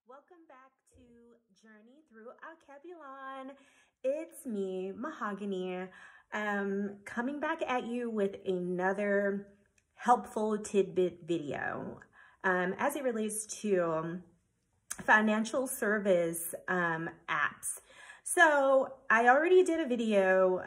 Welcome back to Journey Through Alkebulon. It's me, Mahogany, coming back at you with another helpful tidbit video as it relates to financial service apps. So I already did a video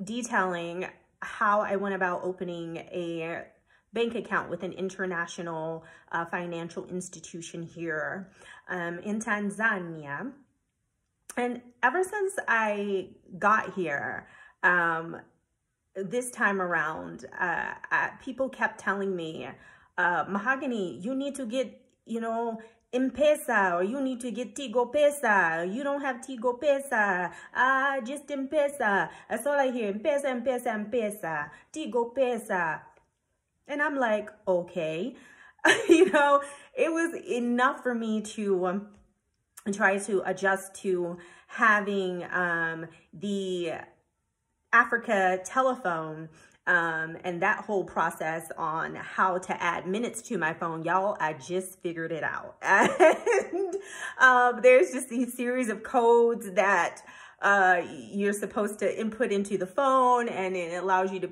detailing how I went about opening a bank account with an international financial institution here in Tanzania. And ever since I got here, this time around, people kept telling me, Mahogany, you need to get, MPesa, or you need to get Tigo-Pesa. You don't have Tigo-Pesa. Just MPesa. That's all I hear. MPesa, MPesa, MPesa. Tigo-Pesa. And I'm like, okay, it was enough for me to try to adjust to having the Africa telephone and that whole process on how to add minutes to my phone. Y'all, I just figured it out. And there's just these series of codes that you're supposed to input into the phone, and it allows you to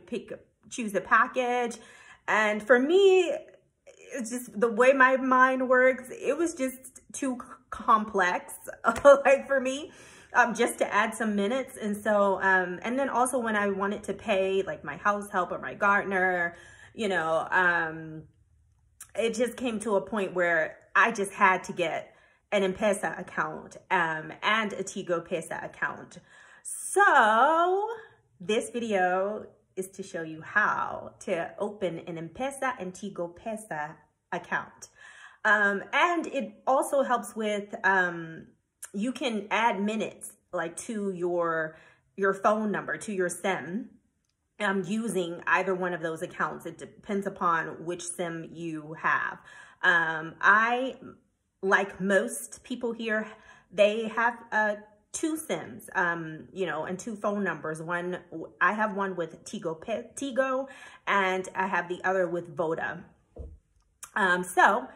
choose a package. And for me, it's just the way my mind works, it was just too complex, like for me, just to add some minutes. And so, and then also when I wanted to pay like my house help or my gardener, it just came to a point where I just had to get an MPesa account and a Tigo-Pesa account. So this video is to show you how to open an MPesa and Tigo-Pesa account. And it also helps with, you can add minutes like to your phone number, to your SIM, using either one of those accounts. It depends upon which SIM you have. I, like most people here, they have two SIMs, and two phone numbers. I have one with Tigo, and I have the other with Voda. So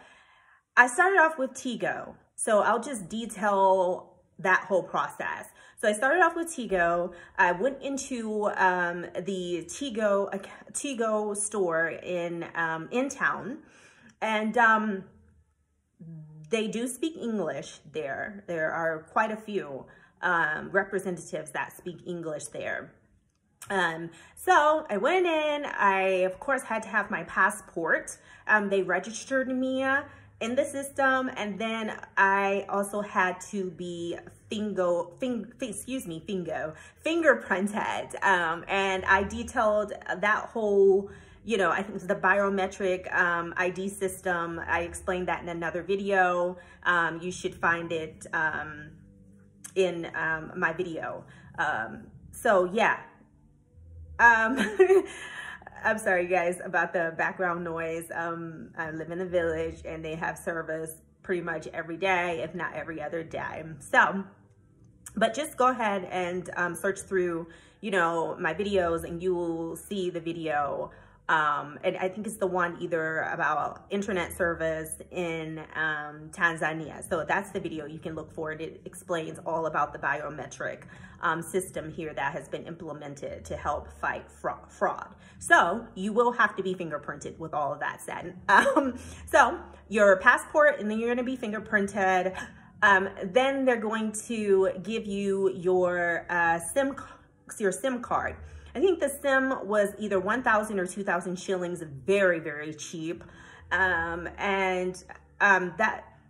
I started off with Tigo. So I'll just detail that whole process. So I started off with Tigo. I went into the Tigo store in town, and they do speak English there. There are quite a few representatives that speak English there. So I went in, I of course had to have my passport. They registered me in the system, and then I also had to be fingerprinted. And I detailed that whole, I think it was the biometric ID system. I explained that in another video. You should find it in my video. So yeah, I'm sorry guys about the background noise. I live in a village and they have service pretty much every day, if not every other day. So, but just go ahead and search through, my videos, and you will see the video. And I think it's the one either about internet service in Tanzania. So that's the video you can look for. It explains all about the biometric system here that has been implemented to help fight fraud. So you will have to be fingerprinted with all of that said. So your passport, and then you're going to be fingerprinted. Then they're going to give you your SIM card. I think the SIM was either 1,000 or 2,000 shillings, very, very cheap. That,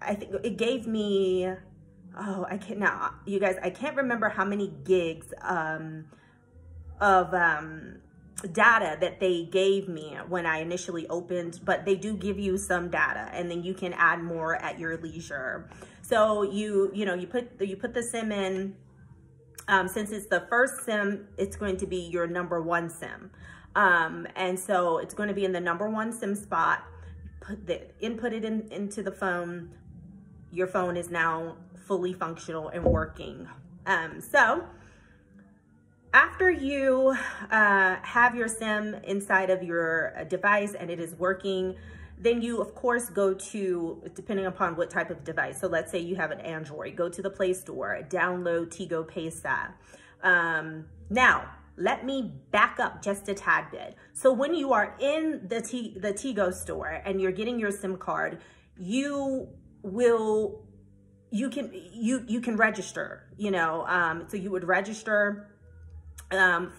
I think it gave me, you guys, I can't remember how many gigs of data that they gave me when I initially opened, but they do give you some data, and then you can add more at your leisure. So you put the SIM in. Since it's the first SIM, it's going to be your #1 SIM. And so it's going to be in the #1 SIM spot. Input it into the phone. Your phone is now fully functional and working. So after you have your SIM inside of your device and it is working, then you of course go to, depending upon what type of device. So let's say you have an Android, go to the Play Store, download Tigo-Pesa. Now, let me back up just a tad bit. So when you are in the Tigo store and you're getting your SIM card, you can register, you know, so you would register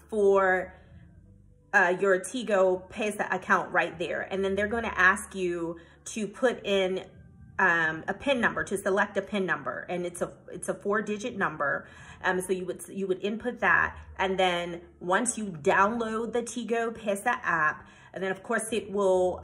for your Tigo-Pesa account right there. And then they're going to ask you to put in a PIN number, to select a PIN number, and it's a 4-digit number. So you would input that, and then once you download the Tigo-Pesa app, and then of course it will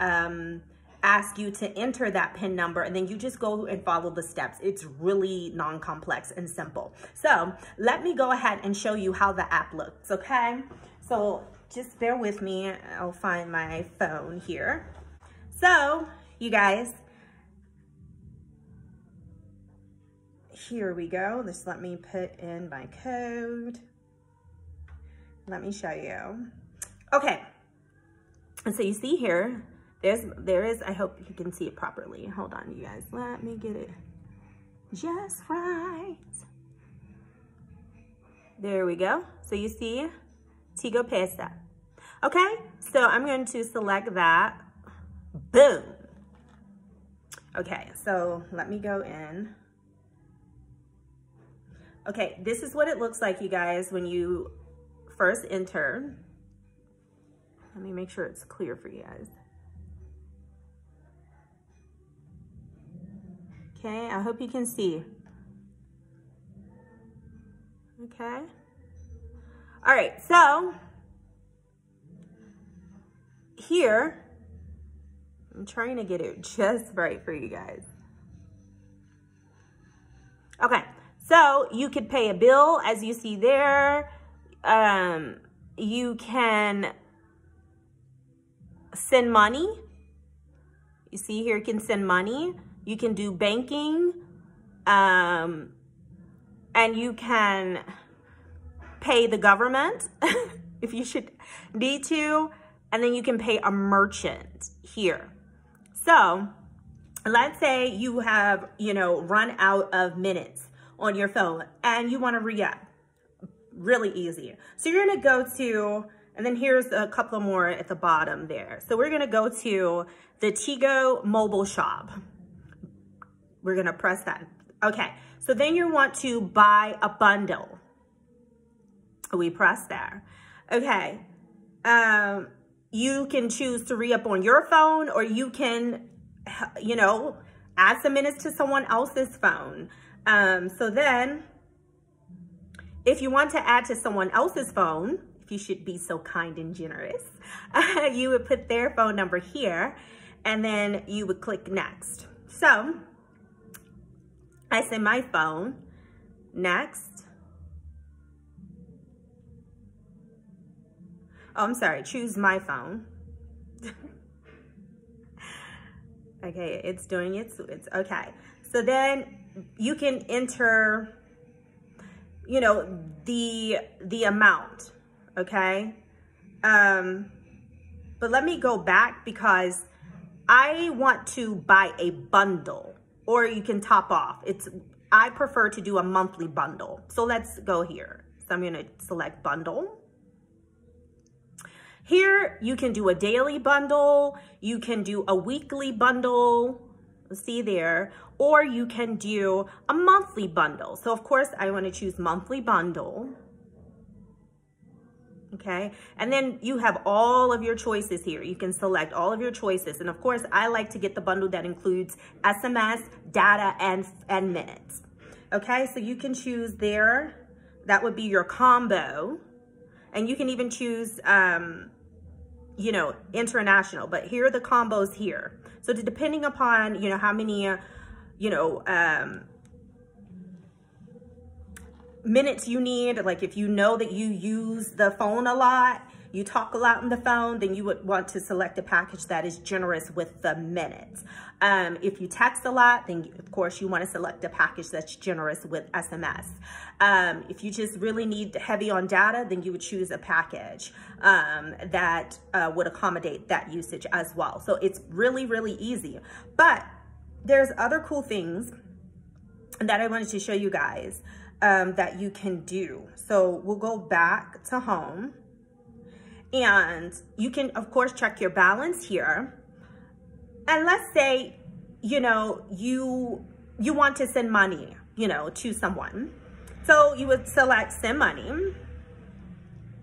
ask you to enter that PIN number, and then you just go and follow the steps. It's really non-complex and simple. So let me go ahead and show you how the app looks, okay? So just bear with me. I'll find my phone here. So you guys, here we go. Just let me put in my code. Let me show you. Okay. And so you see here, there is, I hope you can see it properly. Hold on, you guys. Let me get it just right. There we go. So you see Tigo-Pesa. Okay. So I'm going to select that. Boom. Okay. So let me go in. Okay, this is what it looks like, you guys, when you first enter. Let me make sure it's clear for you guys. Okay, I hope you can see. Okay. All right, so here, I'm trying to get it just right for you guys. Okay. So you could pay a bill, as you see there. You can send money. You see here, you can send money. You can do banking. And you can pay the government if you should need to. And then you can pay a merchant here. So let's say you have, you know, run out of minutes on your phone and you want to re-up. Really easy. So you're going to go to, and then here's a couple more at the bottom there. So we're going to go to the Tigo mobile shop. We're going to press that. Okay. So then you want to buy a bundle. We press there. Okay. You can choose to re-up on your phone, or you can, you know, add some minutes to someone else's phone. So then, if you want to add to someone else's phone, if you should be so kind and generous, you would put their phone number here, and then you would click next. So, I say my phone, next. Oh, I'm sorry, choose my phone. Okay, it's doing it, so it's okay. So then you can enter, you know, the amount, okay? But let me go back because I want to buy a bundle, or you can top off. I prefer to do a monthly bundle. So let's go here. So I'm gonna select bundle. Here, you can do a daily bundle, you can do a weekly bundle, see there, or you can do a monthly bundle. So of course, I want to choose monthly bundle. Okay, and then you have all of your choices here. You can select all of your choices. And of course, I like to get the bundle that includes SMS, data, and minutes. Okay, so you can choose there. That would be your combo. And you can even choose, you know, international, but here are the combos here. So depending upon, you know, how many, you know, minutes you need, like if you know that you use the phone a lot, you talk a lot on the phone, then you would want to select a package that is generous with the minutes. If you text a lot, then of course you want to select a package that's generous with SMS. If you just really need heavy on data, then you would choose a package that would accommodate that usage as well. So it's really, really easy. But there's other cool things that I wanted to show you guys that you can do. So we'll go back to home, and you can of course check your balance here. And let's say, you know, you want to send money, you know, to someone. So you would select send money,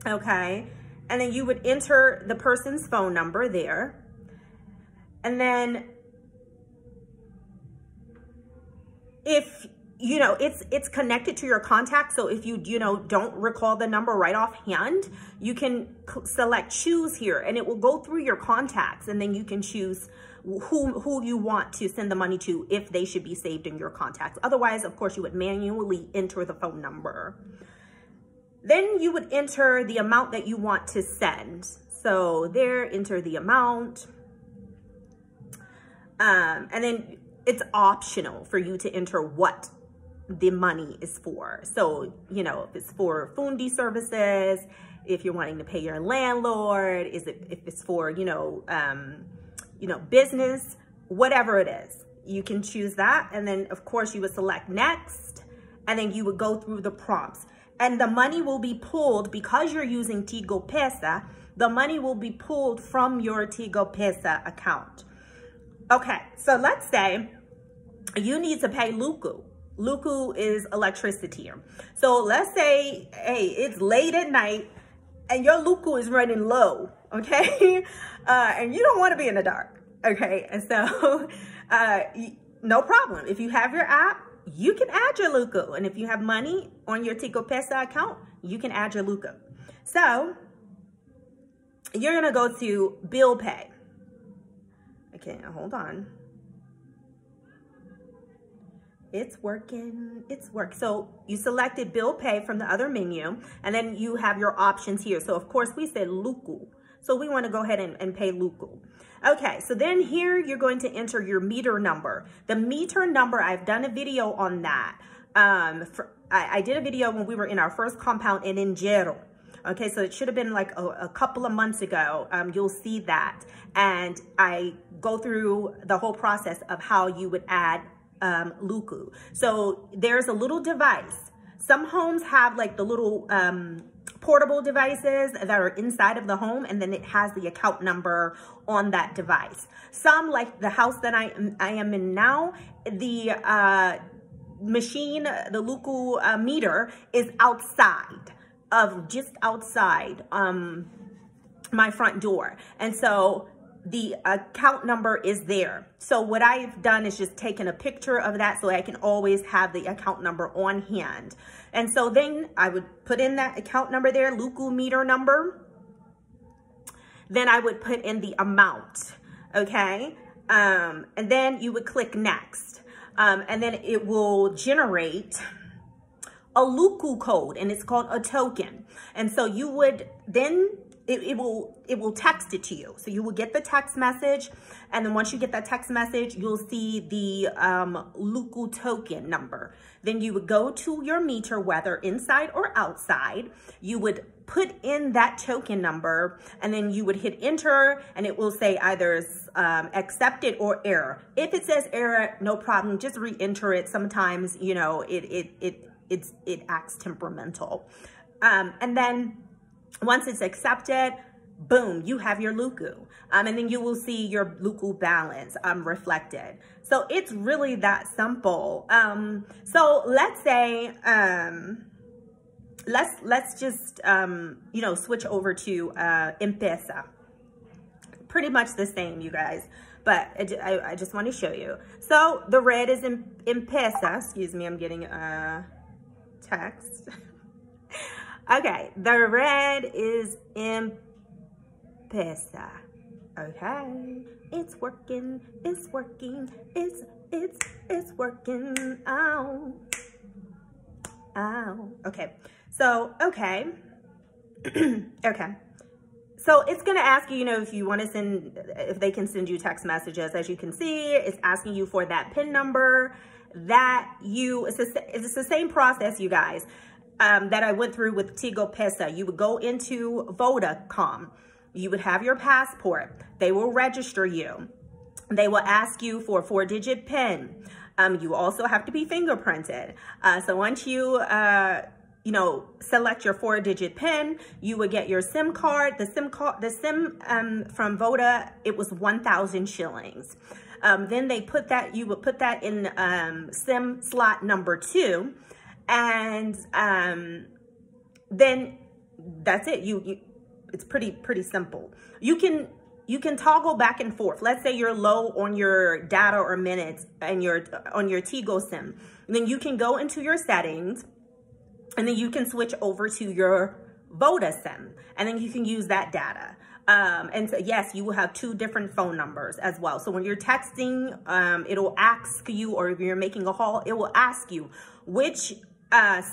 okay? And then you would enter the person's phone number there. And then if, you know, it's connected to your contact. So if you know, don't recall the number right offhand, you can select choose here, and it will go through your contacts, and then you can choose who you want to send the money to, if they should be saved in your contacts. Otherwise, of course, you would manually enter the phone number. Then you would enter the amount that you want to send. So there, enter the amount. And then it's optional for you to enter what the money is for. So, you know, if it's for Fundi services, if you're wanting to pay your landlord, if it's for, you know, business, whatever it is, you can choose that. And then of course you would select next, and then you would go through the prompts, and the money will be pulled because you're using TigoPesa. The money will be pulled from your TigoPesa account. Okay, so let's say you need to pay Luku. Luku is electricity. So let's say, hey, it's late at night and your Luku is running low, okay? And you don't want to be in the dark, okay? And so no problem. If you have your app, you can add your Luku. And if you have money on your TigoPesa account, you can add your Luku. So you're going to go to bill pay. Okay, hold on. It's working, it's working. So you selected bill pay from the other menu, and then you have your options here. So of course we said Luku. So we want to go ahead and pay Luku. Okay, so then here you're going to enter your meter number. The meter number, I've done a video on that. I did a video when we were in our first compound in Njero. Okay, so it should have been like a couple of months ago. You'll see that. And I go through the whole process of how you would add Luku. So there's a little device. Some homes have like the little portable devices that are inside of the home, and then it has the account number on that device. Some, like the house that I am in now, the machine, the Luku meter is outside just outside my front door. And so the account number is there. So what I've done is just taken a picture of that so I can always have the account number on hand. And so then I would put in that account number there, Luku meter number. Then I would put in the amount, okay? And then you would click next. And then it will generate a Luku code, and it's called a token. And so you would then, it will text it to you. So you will get the text message, and then once you get that text message, you'll see the Luku token number. Then you would go to your meter, whether inside or outside. You would put in that token number, and then you would hit enter, and it will say either accepted or error. If it says error, no problem, just re-enter it. Sometimes, you know, it acts temperamental. And then once it's accepted, boom, you have your Luku. And then you will see your Luku balance reflected. So it's really that simple. So let's say, let's just, you know, switch over to MPesa. Pretty much the same, you guys. But I just want to show you. So the red is MPesa. Excuse me, I'm getting text. Okay, the red is MPesa. Okay, it's working, it's working, it's working. Ow, ow. Okay, so okay, okay. So it's going to ask you, if you want to send, if they can send you text messages. As you can see, it's asking you for that PIN number that it's the same process, you guys, that I went through with Tigo-Pesa. You would go into Vodacom. You would have your passport. They will register you. They will ask you for a 4-digit PIN. You also have to be fingerprinted. So once you, select your 4-digit PIN, you would get your SIM card. The SIM from Voda, it was 1,000 shillings. Then you would put that in SIM slot number 2, and then that's it. It's pretty simple. You can toggle back and forth. Let's say you're low on your data or minutes and on your Tigo SIM. And then you can go into your settings, and then you can switch over to your Voda SIM, and then you can use that data. And so, yes, you will have 2 different phone numbers as well. So when you're texting, it'll ask you, or if you're making a call, it will ask you which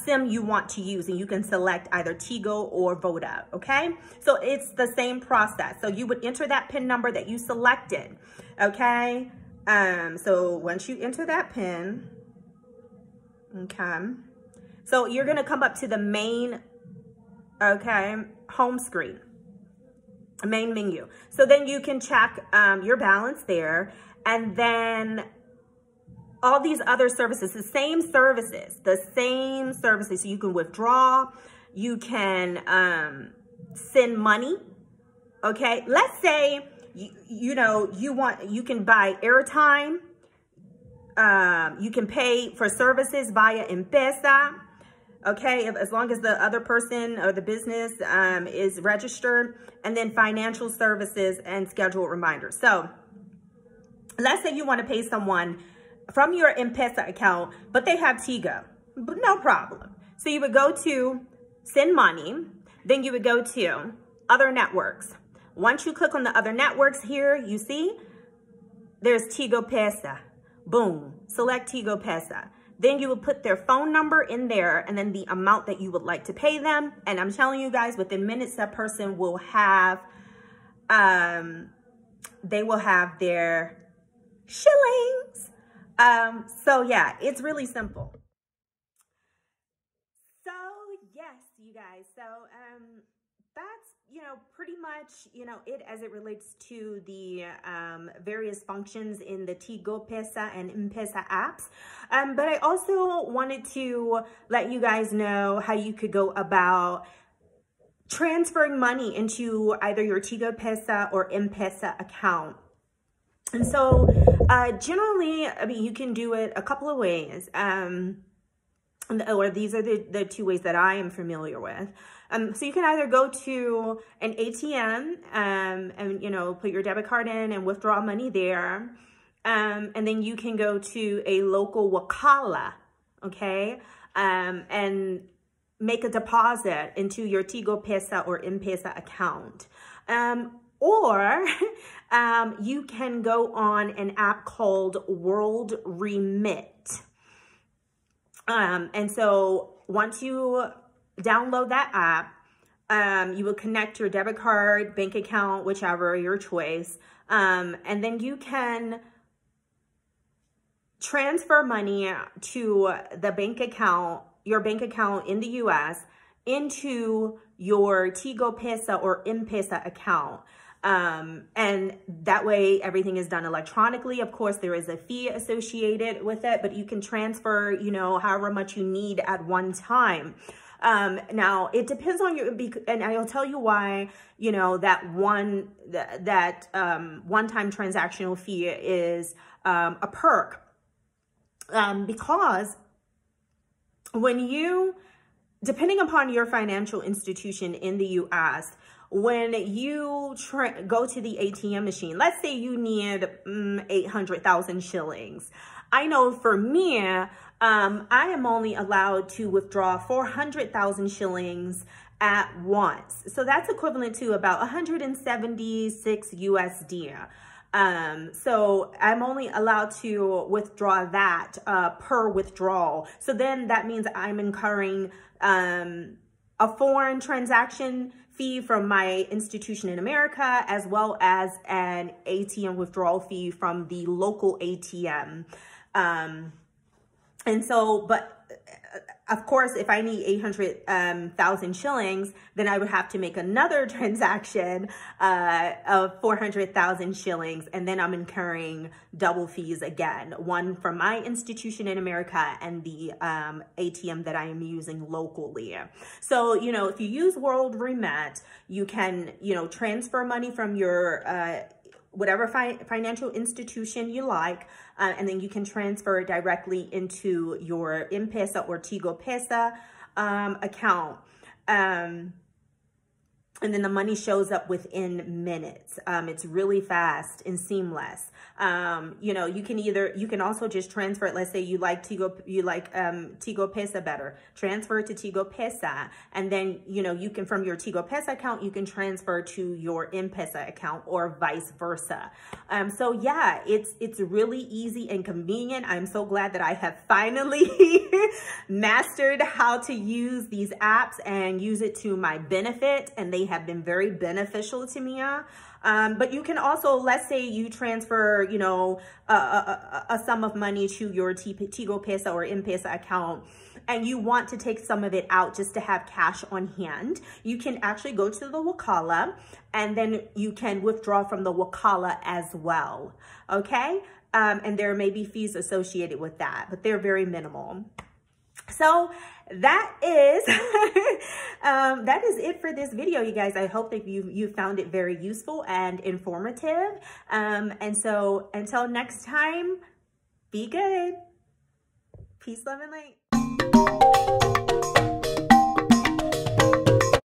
SIM you want to use, and you can select either Tigo or Voda. Okay, so it's the same process. So you would enter that PIN number that you selected. Okay, so once you enter that PIN, okay, so you're gonna come up to the main, home screen, main menu. So then you can check your balance there, and then all these other services, the same services. So you can withdraw, you can send money. Okay, let's say you can buy airtime. You can pay for services via MPesa. Okay, as long as the other person or the business is registered, and then financial services and scheduled reminders. So let's say you want to pay someone from your MPesa account, but they have Tigo, but no problem. So you would go to send money, then you would go to other networks. Once you click on the other networks here, you see there's Tigo-Pesa. Boom, select Tigo-Pesa. Then you would put their phone number in there, and then the amount that you would like to pay them. And I'm telling you guys, within minutes, that person will have, they will have their shillings. So yeah, it's really simple. So yes, you guys, so, that's, pretty much, it as it relates to the, various functions in the Tigo-Pesa and MPesa apps. But I also wanted to let you guys know how you could go about transferring money into either your Tigo-Pesa or MPesa account. And so, generally, you can do it a couple of ways, or these are the 2 ways that I am familiar with. So you can either go to an ATM, and, put your debit card in and withdraw money there. And then you can go to a local wakala, okay, and make a deposit into your Tigo-Pesa or MPesa account. Or you can go on an app called World Remit. And so once you download that app, you will connect your debit card, bank account, whichever your choice. And then you can transfer money to the bank account, your bank account in the US, into your Tigo-Pesa or MPesa account. And that way everything is done electronically. Of course, there is a fee associated with it, but you can transfer, however much you need at one time. Now it depends on you, and I'll tell you why, that one-time transactional fee is, a perk. Because depending upon your financial institution in the US, when you go to the ATM machine, let's say you need 800,000 shillings. I know for me, I am only allowed to withdraw 400,000 shillings at once. So that's equivalent to about 176 USD. So I'm only allowed to withdraw that per withdrawal. So then that means I'm incurring a foreign transaction fee from my institution in America, as well as an ATM withdrawal fee from the local ATM. And so, but of course, if I need 800,000 shillings, then I would have to make another transaction of 400,000 shillings. And then I'm incurring double fees again, one from my institution in America and the ATM that I am using locally. So, you know, if you use World Remit, you can, you know, transfer money from your whatever financial institution you like, and then you can transfer it directly into your MPesa or TigoPesa account. And then the money shows up within minutes. It's really fast and seamless. You know, you can also just transfer it. Let's say you like TigoPesa better. Transfer it to TigoPesa, and then, you know, you can, from your TigoPesa account, you can transfer to your MPesa account or vice versa. So yeah, it's really easy and convenient. I'm so glad that I have finally mastered how to use these apps and use it to my benefit, and they have been very beneficial to me. But you can also, let's say you transfer, you know, a sum of money to your TigoPesa or MPesa account, and you want to take some of it out just to have cash on hand. You can actually go to the Wakala, and then you can withdraw from the Wakala as well, okay? And there may be fees associated with that, but they're very minimal. So that is that is it for this video, you guys. I hope that you found it very useful and informative. And so until next time, be good. Peace, love, and light.